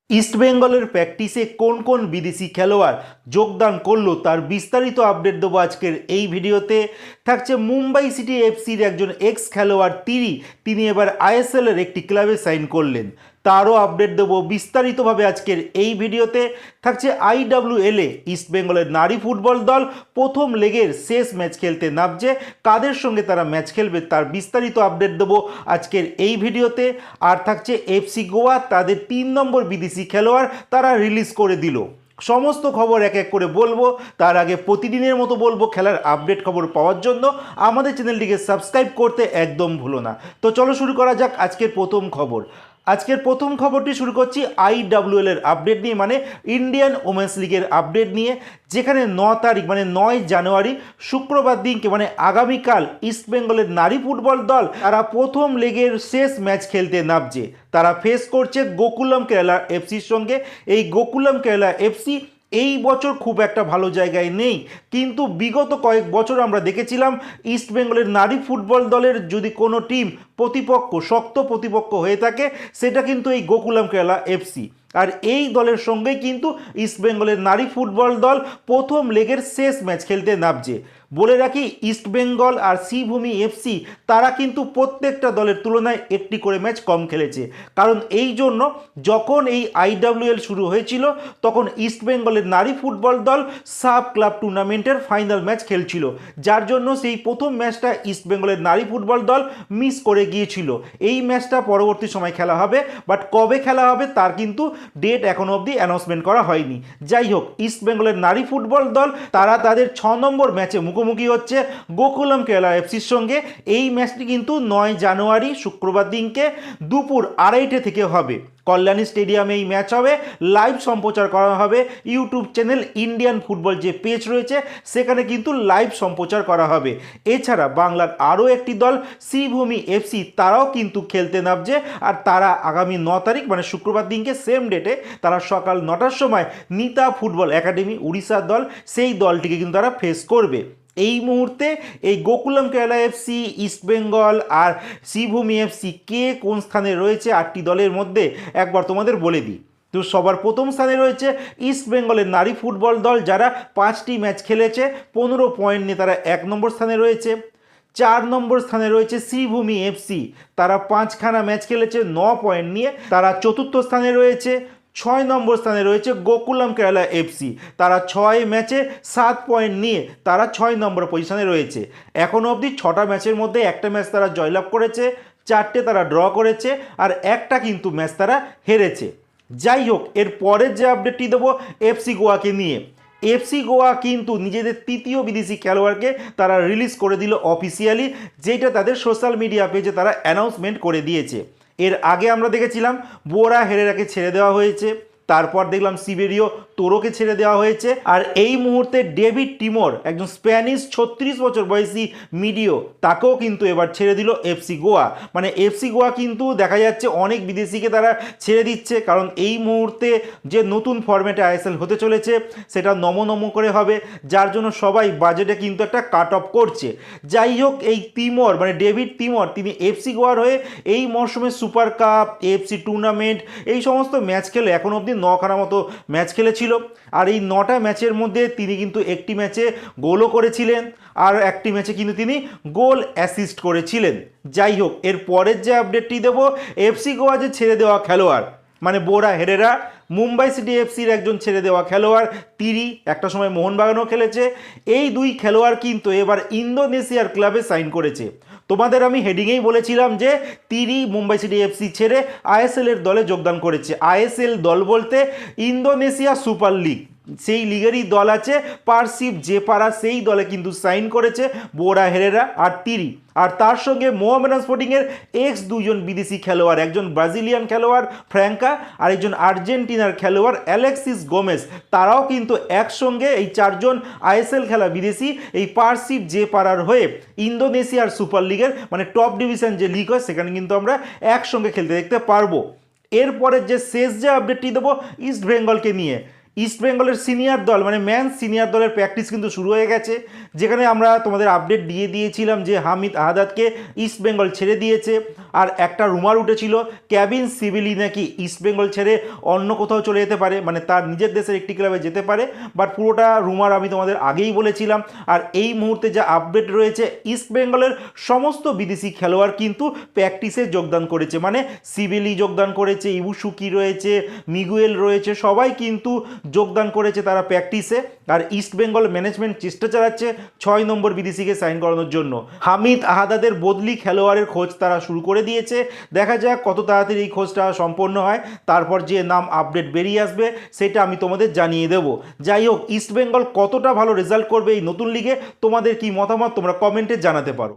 ইস্টবেঙ্গলের প্র্যাকটিসে কোন কোন বিদেশি খেলোয়াড় যোগদান করলো তার বিস্তারিত আপডেট দেবো আজকের এই ভিডিওতে। থাকছে মুম্বাই সিটি এফসির একজন এক্স খেলোয়াড় তিনি এবার আইএসএলের একটি ক্লাবে সাইন করলেন, তারও আপডেট দেবো বিস্তারিতভাবে আজকের এই ভিডিওতে। থাকছে আইডব্লিউএলে ইস্টবেঙ্গলের নারী ফুটবল দল প্রথম লেগের শেষ ম্যাচ খেলতে নামছে, কাদের সঙ্গে তারা ম্যাচ খেলবে তার বিস্তারিত আপডেট দেবো আজকের এই ভিডিওতে। আর থাকছে এফসি গোয়া তাদের 3 নম্বর বিদেশি খেলোয়াড় তারা রিলিজ করে দিল। সমস্ত খবর এক এক করে বলবো, তার আগে প্রতিদিনের মতো বলবো খেলার আপডেট খবর পাওয়ার জন্য আমাদের চ্যানেলটিকে সাবস্ক্রাইব করতে একদম ভুলো না। তো চলো শুরু করা যাক আজকের প্রথম খবর। আজকের প্রথম খবরটি শুরু করছি আইডব্লিউএল এর আপডেট নিয়ে, মানে ইন্ডিয়ান ওমেন্স লিগের আপডেট নিয়ে, যেখানে 9 তারিখ মানে 9 জানুয়ারি শুক্রবার দিনকে মানে আগামীকাল ইস্টবেঙ্গলের নারী ফুটবল দল তারা প্রথম লেগের শেষ ম্যাচ খেলতে নামছে। তারা ফেস করছে গোকুলাম কেরালা এফসির সঙ্গে। এই গোকুলাম কেরালা এফসি এই বছর খুব একটা ভালো জায়গায় নেই, কিন্তু বিগত কয়েক বছর আমরা দেখেছিলাম ইস্টবেঙ্গলের নারী ফুটবল দলের যদি কোনো টিম প্রতিপক্ষ শক্ত প্রতিপক্ষ হয়ে থাকে সেটা কিন্তু এই গোকুলাম কেরালা এফসি। আর এই দলের সঙ্গেই কিন্তু ইস্টবেঙ্গলের নারী ফুটবল দল প্রথম লেগের শেষ ম্যাচ খেলতে নামছে। বলে রাখি ইস্টবেঙ্গল আর শ্রীভূমি এফসি তারা কিন্তু প্রত্যেকটা দলের তুলনায় একটি করে ম্যাচ কম খেলেছে, কারণ এই জন্য যখন এই আইডব্লিউএল শুরু হয়েছিল তখন ইস্টবেঙ্গলের নারী ফুটবল দল সাব ক্লাব টুর্নামেন্টের ফাইনাল ম্যাচ খেলছিল, যার জন্য সেই প্রথম ম্যাচটা ইস্টবেঙ্গলের নারী ফুটবল দল মিস করে গিয়েছিল। এই ম্যাচটা পরবর্তী সময় খেলা হবে, বাট কবে খেলা হবে তার কিন্তু ডেট এখনো অবধি অ্যানাউন্সমেন্ট করা হয়নি। যাই হোক, ইস্টবেঙ্গলের নারী ফুটবল দল তারা তাদের 6 নম্বর ম্যাচে মুখোমুখি হচ্ছে গোকুলাম কেরালা এফসির সঙ্গে। এই ম্যাচটি কিন্তু 9 জানুয়ারি শুক্রবার দিনকে দুপুর 2:30 থেকে হবে। কল্যাণী স্টেডিয়ামে এই ম্যাচ হবে, লাইভ সম্প্রচার করা হবে ইউটিউব চ্যানেল ইন্ডিয়ান ফুটবল যে পেজ রয়েছে সেখানে কিন্তু লাইভ সম্প্রচার করা হবে। এছাড়া বাংলার আরও একটি দল শ্রীভূমি এফসি তারাও কিন্তু খেলতে নামছে, আর তারা আগামী 9 তারিখ মানে শুক্রবার দিনকে সেম ডেটে তারা সকাল 9টার সময় নিতা ফুটবল একাডেমি উড়িষ্যার দল সেই দলটিকে কিন্তু তারা ফেস করবে। এই মুহূর্তে এই গোকুলাম কেরালা এফসি, ইস্টবেঙ্গল আর শ্রীভূমি এফসি কে কোন স্থানে রয়েছে 8টি দলের মধ্যে একবার তোমাদের বলে দিই। তো সবার প্রথম স্থানে রয়েছে ইস্টবেঙ্গলের নারী ফুটবল দল, যারা 5টি ম্যাচ খেলেছে 15 পয়েন্ট নিয়ে তারা 1 নম্বর স্থানে রয়েছে। 4 নম্বর স্থানে রয়েছে শ্রীভূমি এফসি, তারা 5খানা ম্যাচ খেলেছে 9 পয়েন্ট নিয়ে তারা 4র্থ স্থানে রয়েছে। 6 নম্বর স্থানে রয়েছে গোকুলাম কেরালা এফসি, তারা 6 ম্যাচে 7 পয়েন্ট নিয়ে তারা 6 নম্বর পজিশনে রয়েছে। এখনও অবধি 6টা ম্যাচের মধ্যে একটা ম্যাচ তারা জয়লাভ করেছে, 4টে তারা ড্র করেছে আর একটা কিন্তু ম্যাচ তারা হেরেছে। যাই হোক, এর পরের যে আপডেটটি দেবো এফসি গোয়াকে নিয়ে। এফসি গোয়া কিন্তু নিজেদের 3য় বিদেশি খেলোয়াড়কে তারা রিলিজ করে দিল অফিসিয়ালি, যেটা তাদের সোশ্যাল মিডিয়া পেজে তারা অ্যানাউন্সমেন্ট করে দিয়েছে। এর আগে আমরা দেখেছিলাম বোরা হেরেরাকে ছেড়ে দেওয়া হয়েছে, তারপর দেখলাম সিবেরিও তোরোকে ছেড়ে দেওয়া হয়েছে, আর এই মুহূর্তে ডেভিড টিমোর একজন স্প্যানিশ 36 বছর বয়সী মিডিও তাকেও কিন্তু এবার ছেড়ে দিল এফসি গোয়া। মানে এফসি গোয়া কিন্তু দেখা যাচ্ছে অনেক বিদেশিকে তারা ছেড়ে দিচ্ছে, কারণ এই মুহূর্তে যে নতুন ফরম্যাটে আইএসএল হতে চলেছে সেটা নম করে হবে, যার জন্য সবাই বাজেটে কিন্তু একটা কাট অফ করছে। যাই হোক, এই তিমোর মানে ডেভিড তিমোর তিনি এফসি গোয়ার হয়ে এই মরশুমে সুপার কাপ, এফসি টুর্নামেন্ট এই সমস্ত ম্যাচ খেলে এখন অবধি 9খানা মতো ম্যাচ খেলেছিল। আর এই 9টা ম্যাচের মধ্যে তিনি কিন্তু একটি ম্যাচে গোলও করেছিলেন, আর একটি ম্যাচে কিন্তু তিনি গোল অ্যাসিস্ট করেছিলেন। যাই হোক, এর পরের যে আপডেটটি দেবো এফসি গোয়া যে ছেড়ে দেওয়া খেলোয়াড় মানে বোরা হেরেরা, মুম্বাই সিটি এফসির একজন ছেড়ে দেওয়া খেলোয়াড়, একটা সময় মোহনবাগানও খেলেছে। এই 2 খেলোয়াড় কিন্তু এবার ইন্দোনেশিয়ার ক্লাবে সাইন করেছে। তোমাদের আমি হেডিংয়েই বলেছিলাম যে মুম্বাই সিটি এফসি ছেড়ে আইএসএল এর দলে যোগদান করেছে। আইএসএল দল বলতে ইন্দোনেশিয়া সুপার লিগ, সেই লিগেরই দল আছে পারসিভ জেপারা, সেই দলে কিন্তু সাইন করেছে বোরা হেরেরা আর আর তার সঙ্গে মোহামেডান স্পোর্টিংয়ের এক্স 2জন বিদেশি খেলোয়াড়, একজন ব্রাজিলিয়ান খেলোয়াড় ফ্র্যাঙ্কা আর একজন আর্জেন্টিনার খেলোয়াড় অ্যালেক্সিস গোমেজ, তারাও কিন্তু একসঙ্গে এই 4জন আইএসএল খেলা বিদেশি এই পারসিভ জেপারার হয়ে ইন্দোনেশিয়ার সুপার লিগের মানে টপ ডিভিশন যে লিগ হয় সেখানে কিন্তু আমরা একসঙ্গে খেলতে দেখতে পারবো। এরপরে যে শেষ যে আপডেটটি দেবো ইস্ট বেঙ্গলকে নিয়ে। ইস্টবেঙ্গলের সিনিয়র দল মানে ম্যান সিনিয়র দলের প্র্যাকটিস কিন্তু শুরু হয়ে গেছে, যেখানে আমরা তোমাদের আপডেট দিয়ে দিয়েছিলাম যে হামিদ আহাদাদকে ইস্টবেঙ্গল ছেড়ে দিয়েছে। আর একটা রুমার উঠেছিল কেভিন সিভিলি নাকি ইস্টবেঙ্গল ছেড়ে অন্য কোথাও চলে যেতে পারে, মানে তার নিজের দেশের একটি ক্লাবে যেতে পারে, বাট পুরোটা রুমার আমি তোমাদের আগেই বলেছিলাম। আর এই মুহূর্তে যা আপডেট রয়েছে, ইস্টবেঙ্গলের সমস্ত বিদেশি খেলোয়াড় কিন্তু প্র্যাকটিসে যোগদান করেছে, মানে সিভিলি যোগদান করেছে, ইবুসুকি রয়েছে, মিগুয়েল রয়েছে, সবাই কিন্তু যোগদান করেছে তারা প্র্যাকটিসে। আর ইস্টবেঙ্গল ম্যানেজমেন্ট চেষ্টা চালাচ্ছে 6 নম্বর বিদেশিকে সাইন করানোর জন্য। হামিদ আহাদাদের বদলি খেলোয়াড়ের খোঁজ তারা শুরু করে দিয়েছে, দেখা যাক কত তাড়াতাড়ি এই খোঁজটা সম্পন্ন হয়, তারপর যে নাম আপডেট বেরিয়ে আসবে সেটা আমি তোমাদের জানিয়ে দেবো। যাই হোক, ইস্টবেঙ্গল কতটা ভালো রেজাল্ট করবে এই নতুন লিগে, তোমাদের কি মতামত তোমরা কমেন্টে জানাতে পারো।